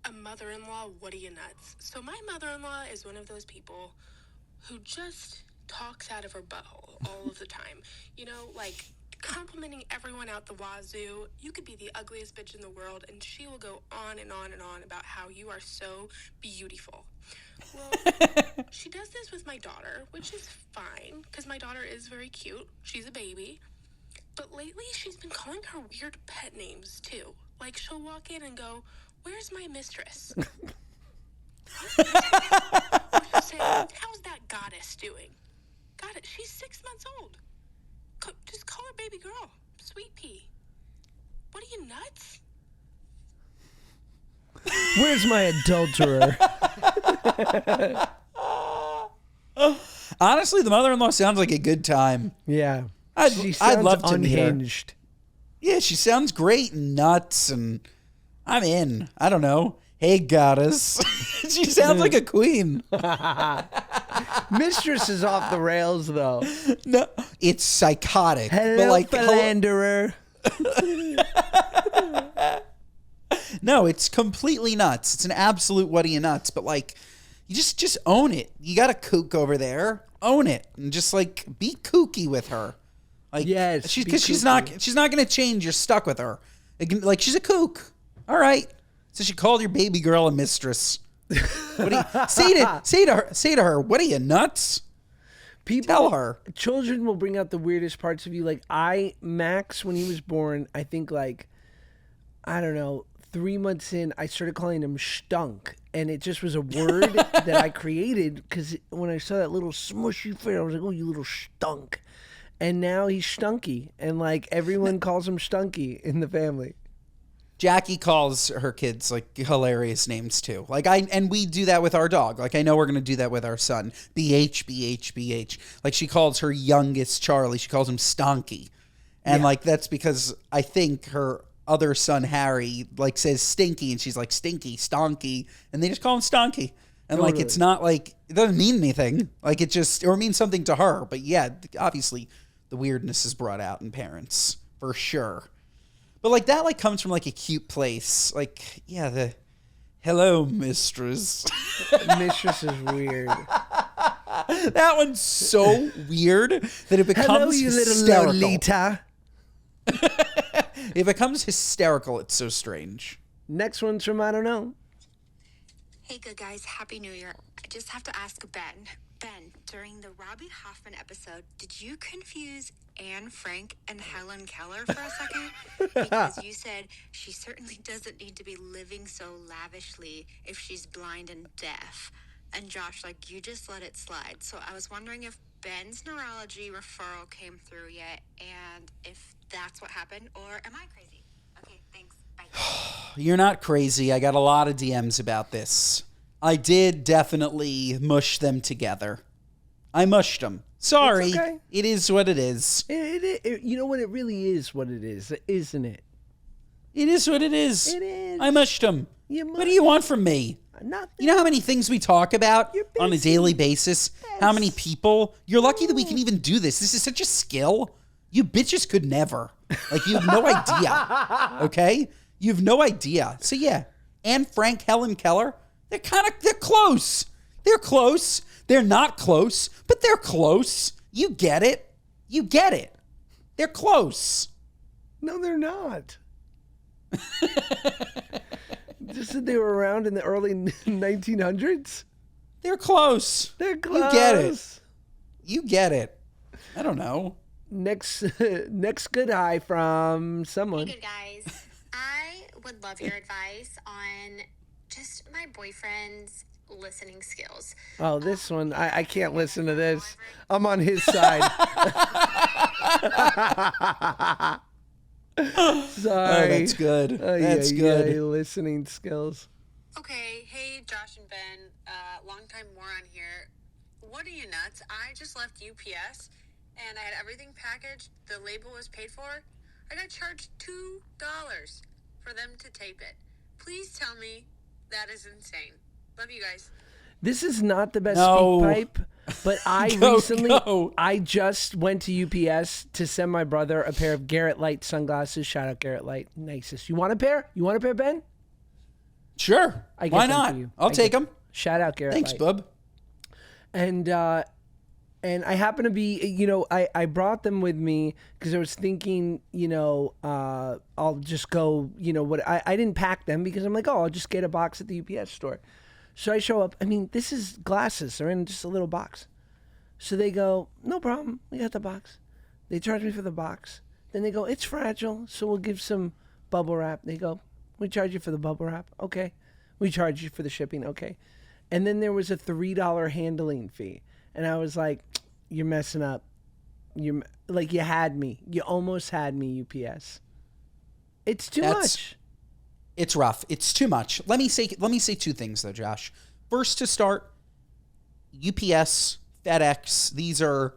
a mother-in-law, what are you nuts? So my mother-in-law is one of those people who just talks out of her butthole all of the time. You know, like complimenting everyone out the wazoo. You could be the ugliest bitch in the world, and she will go on and on and on about how you are so beautiful. Well, she does this with my daughter, which is fine, because my daughter is very cute. She's a baby. But lately, she's been calling her weird pet names, too. Like, she'll walk in and go, "Where's my mistress?" Or she'll say, "How's that goddess doing?" Goddess, she's 6 months old. Just call her baby girl. Sweet pea. What are you, nuts? Where's my adulterer? Honestly, the mother-in-law sounds like a good time. Yeah. I'd love to meet her. unhinged. Yeah, she sounds great and nuts, and I'm in. I don't know. Hey, goddess. She sounds like a queen. Mistress is off the rails, though. No, it's psychotic. Hello, but like, philanderer. No, it's completely nuts. It's an absolute what are you nuts. But like, you just own it. You got a kook over there. Own it and just like be kooky with her. Like, yes, because she's not going to change. You're stuck with her. Like she's a kook. All right. So she called your baby girl a mistress. What do you say to her? What are you, nuts? Tell her. Children will bring out the weirdest parts of you. Like Max, when he was born, I think like, I don't know, 3 months in, I started calling him stunk. And it just was a word that I created because when I saw that little smushy face, I was like, oh, you little stunk. And now he's stunky. And like everyone calls him stunky in the family. Jackie calls her kids like hilarious names too. Like and we do that with our dog. Like I know we're going to do that with our son. BH, BH, BH. Like she calls her youngest Charlie, she calls him Stonky. And like that's because I think her other son Harry like says stinky and she's like stinky, stonky, and they just call him Stonky. And like it's not like it doesn't mean anything. Like it just or means something to her. But yeah, obviously the weirdness is brought out in parents for sure. But like that like comes from like a cute place. Like, yeah, the hello, mistress. Mistress is weird. That one's so weird that it becomes hello, you hysterical. little Lolita. It becomes hysterical. It's so strange. Next one's from I don't know. Hey, good guys. Happy New Year. I just have to ask Ben. Ben, during the Robbie Hoffman episode, did you confuse Anne Frank and Helen Keller for a second? Because you said she certainly doesn't need to be living so lavishly if she's blind and deaf. And Josh, like, you just let it slide. So I was wondering if Ben's neurology referral came through yet, and if that's what happened, or am I crazy? Okay, thanks. Bye. You're not crazy. I got a lot of DMs about this. I did definitely mush them together. I mushed them. Sorry. It's okay. It is what it is. You know what? It really is what it is, isn't it? It is what it is. It is. I mushed them. What do you want from me? Nothing. You know how many things we talk about on a daily basis? Yes. How many people? You're lucky that we can even do this. This is such a skill. You bitches could never. Like, you have no idea. Okay? You have no idea. So, yeah. Anne Frank, Helen Keller, they're close. They're close. They're not close, but they're close. You get it. You get it. They're close. No, they're not. Just that they were around in the early 1900s. They're close. They're close. You get it. You get it. I don't know. Next good eye from someone. Hey, good guys. I would love your advice on just my boyfriend's listening skills. Oh, this one. I can't listen to this. I'm on his side. Sorry. Oh, that's good. That's good. Listening skills. Okay, hey, Josh and Ben, longtime moron here. What are you, nuts? I just left UPS, and I had everything packaged. The label was paid for. I got charged $2 for them to tape it. Please tell me that is insane. Love you guys. This is not the best No. speak pipe, but I I just went to UPS to send my brother a pair of Garrett Light sunglasses. Shout out Garrett Light. Nicest. You want a pair? Ben? Sure. I get Why them not? for you. I'll take them. Shout out Garrett Thanks, Light. bub. And I happen to be, I brought them with me because I was thinking, I'll just go, I didn't pack them because I'm like, oh, I'll just get a box at the UPS store. So I show up. I mean, this is glasses. They're in just a little box. So they go, no problem. We got the box. They charge me for the box. Then they go, it's fragile, so we'll give some bubble wrap. They go, we charge you for the bubble wrap. Okay. We charge you for the shipping. Okay. And then there was a $3 handling fee. And I was like, you're messing up. You had me. You almost had me, UPS. It's too much. It's rough. It's too much. Let me say two things though, Josh. First, to start, UPS, FedEx, these are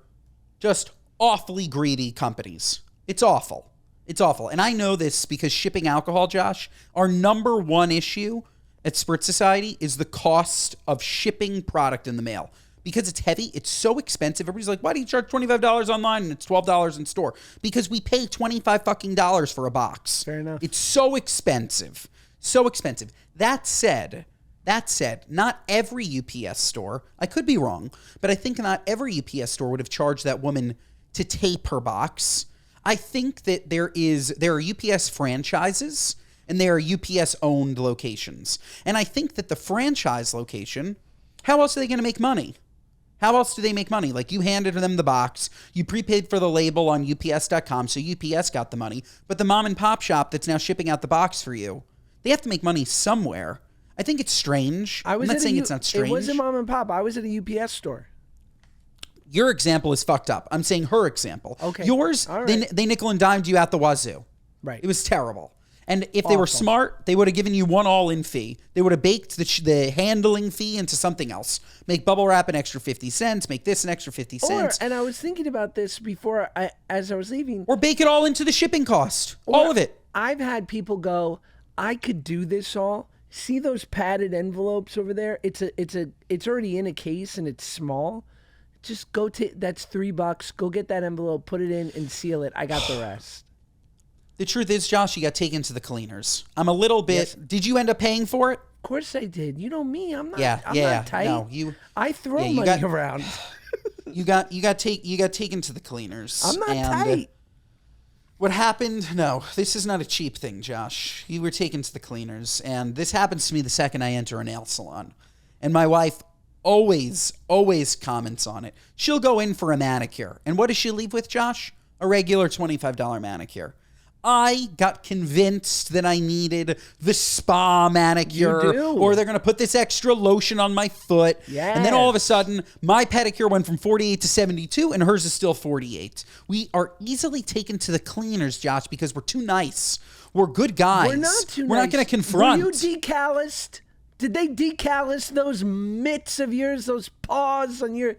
just awfully greedy companies. It's awful. It's awful. And I know this because shipping alcohol, Josh, our number one issue at Spritz Society is the cost of shipping product in the mail. Because it's heavy, it's so expensive. Everybody's like, why do you charge $25 online and it's $12 in store? Because we pay $25 fucking for a box. Fair enough. It's so expensive. So expensive. That said, not every UPS store, I could be wrong, but I think not every UPS store would have charged that woman to tape her box. I think that there are UPS franchises and there are UPS owned locations. And I think that the franchise location, how else are they going to make money? How else do they make money? Like, you handed them the box, you prepaid for the label on ups.com, so UPS got the money, but the mom and pop shop that's now shipping out the box for you, they have to make money somewhere. I think it's strange. I'm not saying it's not strange. It wasn't mom and pop. I was at a UPS store. Your example is fucked up. I'm saying her example. Okay. Yours, all right. they nickel and dimed you out the wazoo. Right. It was terrible. And if they were smart, they would have given you one all-in fee. They would have baked the handling fee into something else. Make bubble wrap an extra 50 cents. Make this an extra 50 cents. And I was thinking about this as I was leaving. Or bake it all into the shipping cost. All of it. I've had people go, I could do this all. See those padded envelopes over there? It's already in a case and it's small. Just go that's $3. Go get that envelope, put it in, and seal it. I got the rest. The truth is, Josh, you got taken to the cleaners. I'm a little bit. Yes. Did you end up paying for it? Of course I did. You know me. I'm not. I'm Yeah. not tight. No, I throw money around. You got taken to the cleaners. I'm not tight. What happened? No, this is not a cheap thing, Josh. You were taken to the cleaners, and this happens to me the second I enter a nail salon. And my wife always comments on it. She'll go in for a manicure, and what does she leave with, Josh? A regular $25 manicure. I got convinced that I needed the spa manicure, or they're going to put this extra lotion on my foot. Yes. And then all of a sudden, my pedicure went from 48 to 72, and hers is still 48. We are easily taken to the cleaners, Josh, because we're too nice. We're good guys. We're not too nice. We're not going to confront. Were you decalloused? Did they decallus those mitts of yours, those paws on your...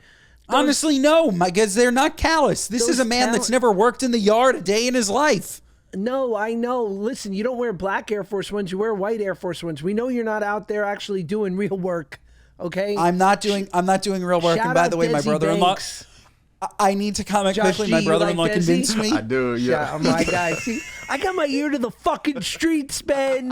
Honestly, no, because they're not callous. This is a man that's never worked in the yard a day in his life. No, I know. Listen, you don't wear black Air Force Ones. You wear white Air Force Ones. We know you're not out there actually doing real work. Okay. I'm not doing real work. Shout and by out the way, my Desi brotmy Banks. I need to comment Josh quickly. G, My brother-in-law like convinced me. I do, yeah. Oh my God. See, I got my ear to the fucking streets, Ben.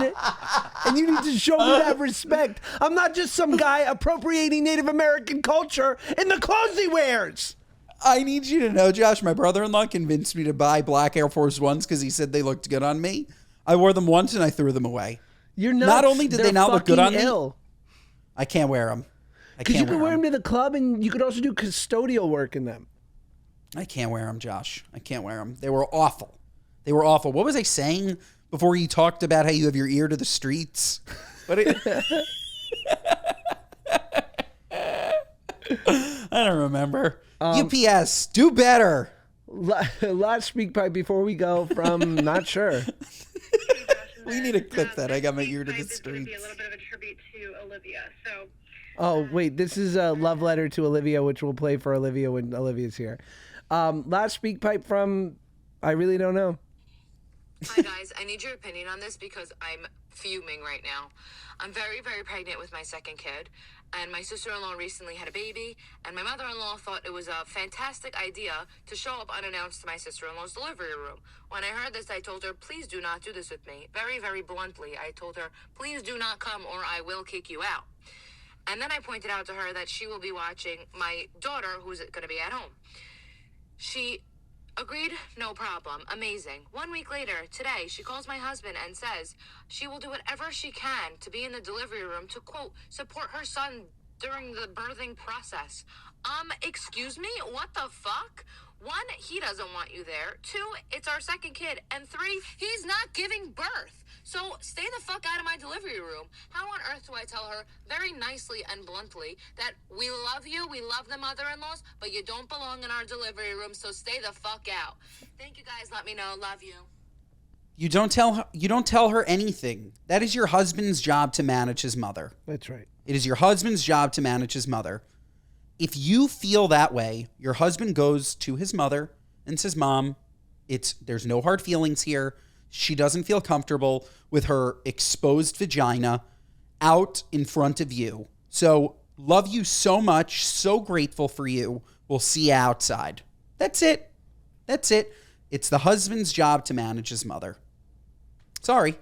And you need to show me that respect. I'm not just some guy appropriating Native American culture in the clothes he wears. I need you to know, Josh, my brother-in-law convinced me to buy black Air Force Ones because he said they looked good on me. I wore them once and I threw them away. You're nuts. Not only did they not look good on me, ill. I can't wear them. Because you could wear them to the club and you could also do custodial work in them. I can't wear them, Josh. I can't wear them. They were awful. They were awful. What was I saying before you talked about how you have your ear to the streets? I don't remember. UPS, do better. Last speak pipe before we go from not sure. We need to clip that. I got my ear to the streets. This would be a little bit of a tribute to Olivia. So. Oh, wait. This is a love letter to Olivia, which we'll play for Olivia when Olivia's here. Last speak pipe from I really don't know. Hi guys, I need your opinion on this because I'm fuming right now. I'm very, very pregnant with my second kid, and my sister-in-law recently had a baby, and my mother-in-law thought it was a fantastic idea to show up unannounced to my sister-in-law's delivery room. When I heard this, I told her, please do not do this with me. Very, very bluntly, I told her, please do not come or I will kick you out. And then I pointed out to her that she will be watching my daughter, who's going to be at home. She agreed, no problem, amazing. 1 week later, today, she calls my husband and says she will do whatever she can to be in the delivery room to, quote, support her son during the birthing process. Excuse me? What the fuck? 1, he doesn't want you there. 2, it's our second kid. And 3, he's not giving birth. So stay the fuck out of my delivery room. How on earth do I tell her very nicely and bluntly that we love you, we love the mother-in-laws, but you don't belong in our delivery room, so stay the fuck out. Thank you guys. Let me know. Love you. You don't tell her anything. That is your husband's job to manage his mother. That's right. It is your husband's job to manage his mother. If you feel that way, your husband goes to his mother and says, Mom, there's no hard feelings here. She doesn't feel comfortable with her exposed vagina out in front of you. So love you so much, so grateful for you. We'll see you outside. That's it. That's it. It's the husband's job to manage his mother. Sorry.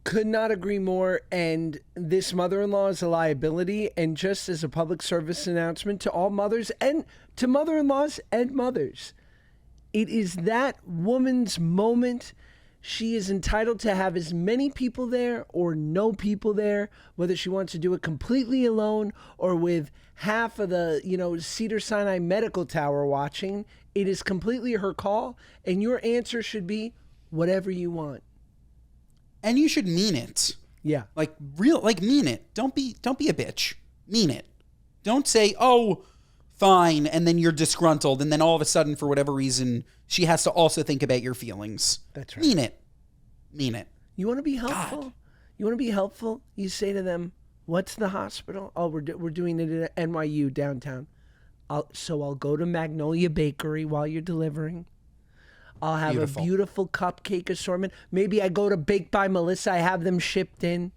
Could not agree more. And this mother-in-law is a liability. And just as a public service announcement to all mothers and to mother-in-laws and mothers, it is that woman's moment. She is entitled to have as many people there or no people there, whether she wants to do it completely alone or with half of the, Cedars-Sinai Medical Tower watching. It is completely her call. And your answer should be whatever you want. And you should mean it. Yeah. Mean it. Don't be a bitch. Mean it. Don't say, oh, fine, and then you're disgruntled, and then all of a sudden, for whatever reason, she has to also think about your feelings. That's right. Mean it. Mean it. You want to be helpful? God. You want to be helpful? You say to them, what's the hospital? Oh, we're doing it at NYU downtown. I'll go to Magnolia Bakery while you're delivering. I'll have a beautiful cupcake assortment. Maybe I go to Baked by Melissa. I have them shipped in.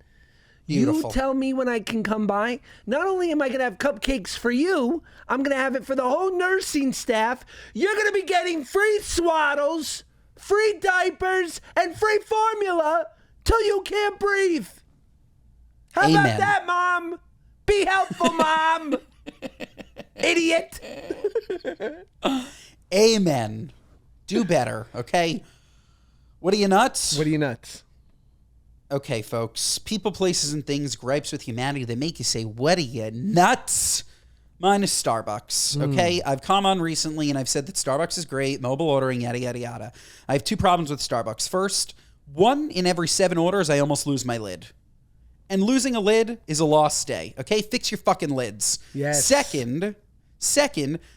Beautiful. You tell me when I can come by. Not only am I going to have cupcakes for you, I'm going to have it for the whole nursing staff. You're going to be getting free swaddles, free diapers, and free formula till you can't breathe. How Amen. about that, Mom? Be helpful, Mom. Idiot. Amen. Do better, okay? What are you nuts? What are you nuts? Okay, folks. People, places, and things, gripes with humanity that make you say, what are you nuts? Mine is Starbucks, okay? I've come on recently and I've said that Starbucks is great, mobile ordering, yada, yada, yada. I have 2 problems with Starbucks. First, 1 in every 7 orders, I almost lose my lid. And losing a lid is a lost day, okay? Fix your fucking lids. Yes. Second,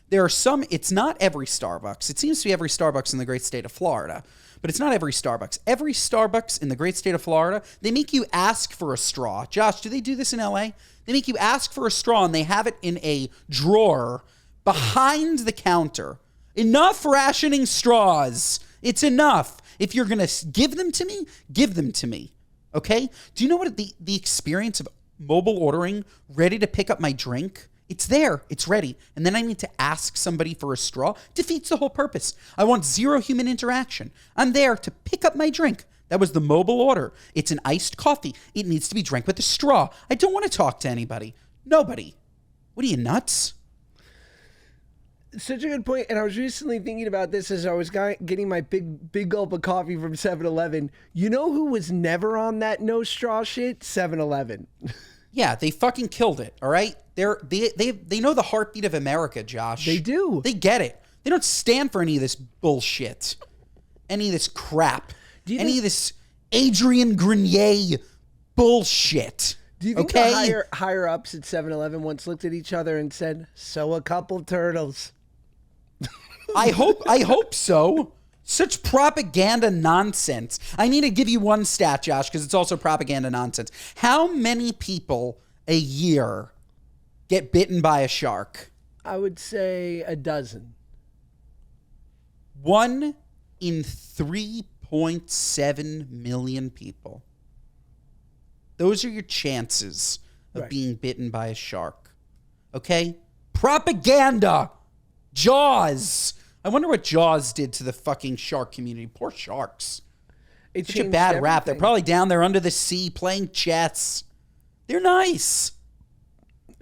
there are some, it's not every Starbucks. It seems to be every Starbucks in the great state of Florida, but it's not every Starbucks. Every Starbucks in the great state of Florida, they make you ask for a straw. Josh, do they do this in LA? They make you ask for a straw and they have it in a drawer behind the counter. Enough rationing straws. It's enough. If you're going to give them to me, give them to me. Okay? Do you know what the experience of mobile ordering, ready to pick up my drink? It's there. It's ready. And then I need to ask somebody for a straw. Defeats the whole purpose. I want 0 human interaction. I'm there to pick up my drink. That was the mobile order. It's an iced coffee. It needs to be drank with a straw. I don't want to talk to anybody. Nobody. What are you, nuts? Such a good point. And I was recently thinking about this as I was getting my big gulp of coffee from 7-Eleven. You know who was never on that no straw shit? 7-Eleven. Yeah, they fucking killed it, all right? They know the heartbeat of America, Josh. They do. They get it. They don't stand for any of this bullshit. Any of this crap. Any of this Adrian Grenier bullshit. Do you think the higher ups at 7-Eleven once looked at each other and said, "So a couple turtles"? I hope so. Such propaganda nonsense. I need to give you one stat, Josh, because it's also propaganda nonsense. How many people a year get bitten by a shark? I would say a dozen. 1 in 3 1.7 million people. Those are your chances of being bitten by a shark. Okay? Propaganda! Jaws! I wonder what Jaws did to the fucking shark community. Poor sharks. It's such a bad rap. They're probably down there under the sea playing chess. They're nice.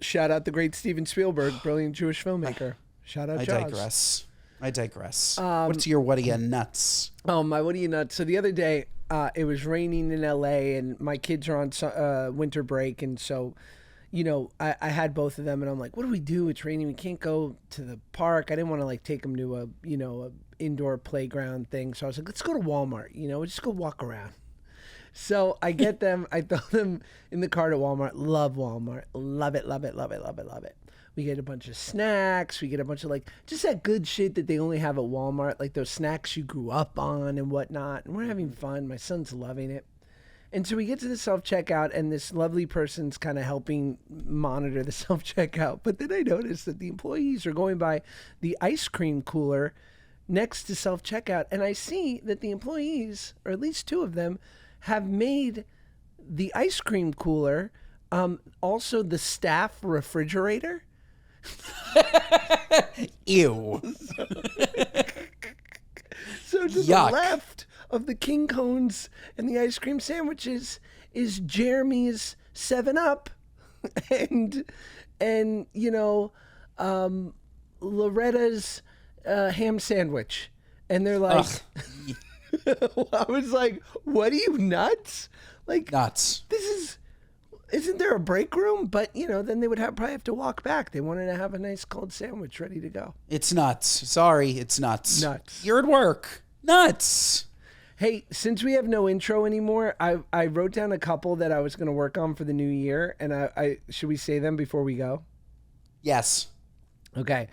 Shout out the great Steven Spielberg, brilliant Jewish filmmaker. Shout out Jaws. I digress. What's your what are you nuts? Oh, my what are you nuts? So the other day, it was raining in LA and my kids are on winter break. And so, you know, I had both of them and I'm like, what do we do? It's raining. We can't go to the park. I didn't want to like take them to a indoor playground thing. So I was like, let's go to Walmart. You know, just go walk around. So I get them. I throw them in the cart at Walmart. Love Walmart. Love it, love it, love it, love it, love it. We get a bunch of snacks. We get a bunch of like just that good shit that they only have at Walmart, like those snacks you grew up on and whatnot. And we're having fun. My son's loving it. And so we get to the self-checkout, and this lovely person's kind of helping monitor the self-checkout. But then I noticed that the employees are going by the ice cream cooler next to self-checkout, and I see that the employees, or at least two of them, have made the ice cream cooler also the staff refrigerator. Ew. So to the left of the King Cones and the ice cream sandwiches is Jeremy's 7-Up and you know, Loretta's ham sandwich. And they're like, I was like, what are you, nuts? Like, nuts. Isn't there a break room? But, you know, then they would probably have to walk back. They wanted to have a nice cold sandwich ready to go. It's nuts. Sorry, it's nuts. Nuts. You're at work. Nuts. Hey, since we have no intro anymore, I wrote down a couple that I was going to work on for the new year. And I should we say them before we go? Yes. Okay.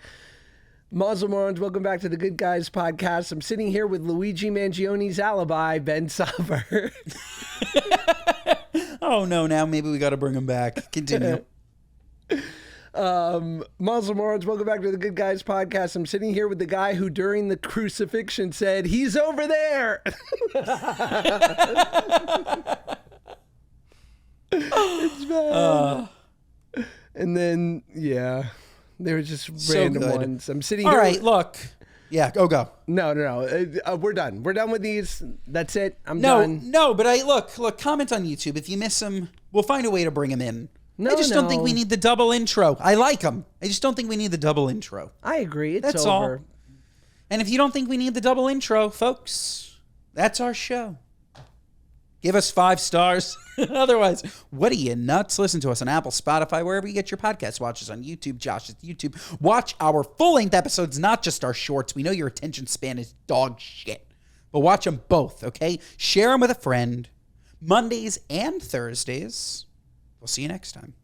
Mazel Morons, welcome back to the Good Guys podcast. I'm sitting here with Luigi Mangioni's alibi, Ben Sauber. Oh, no, now maybe we got to bring him back. Continue. Mazel Morons, welcome back to the Good Guys podcast. I'm sitting here with the guy who during the crucifixion said, he's over there. It's bad. And then, yeah. They were just random ones. I'm sitting here. All right, look. Yeah, go. No. We're done. We're done with these. That's it. I'm done. No, but look, comment on YouTube. If you miss them, we'll find a way to bring them in. I just don't think we need the double intro. I like them. I just don't think we need the double intro. I agree. That's over. all. And if you don't think we need the double intro, folks, that's our show. Give us 5 stars. Otherwise, what are you, nuts? Listen to us on Apple, Spotify, wherever you get your podcasts. Watch us on YouTube. Josh is YouTube. Watch our full-length episodes, not just our shorts. We know your attention span is dog shit. But watch them both, okay? Share them with a friend. Mondays and Thursdays. We'll see you next time.